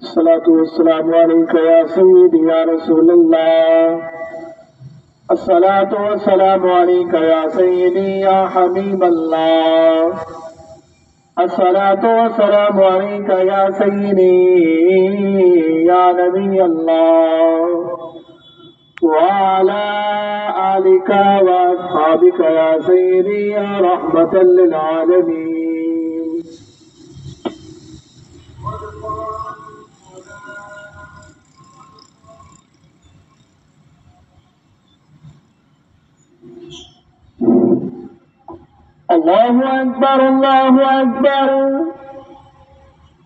الصلاة والسلام عليك يا سيدي يا رسول الله. الصلاة والسلام عليك يا سيدي يا حبيب الله. الصلاة والسلام عليك يا سيدي يا نبي الله، وعلى آلك وأصحابك يا سيدي يا رحمة للعالمين. الله أكبر الله أكبر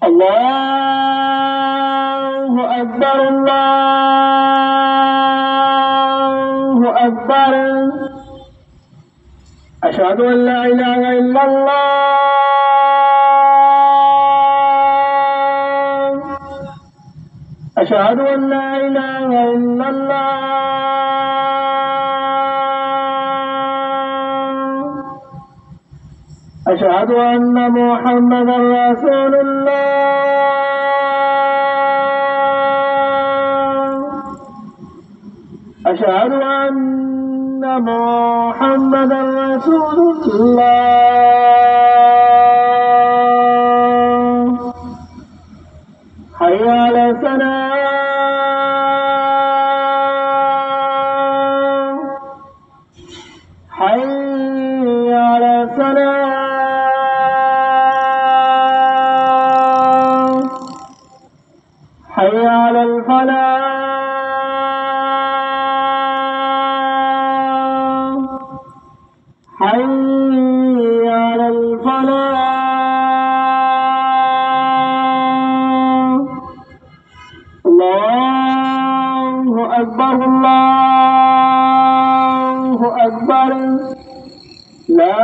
الله أكبر الله أكبر. أشهد أن لا إله إلا الله. أشهد أن لا إله إلا الله. أشهد أن محمدا رسول الله. أشهد أن محمدا رسول الله. حي على الصلاة. حي على الصلاة. حي على الفلاح. حي على الفلاح. الله أكبر الله أكبر. لا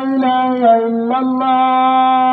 إله إلا الله.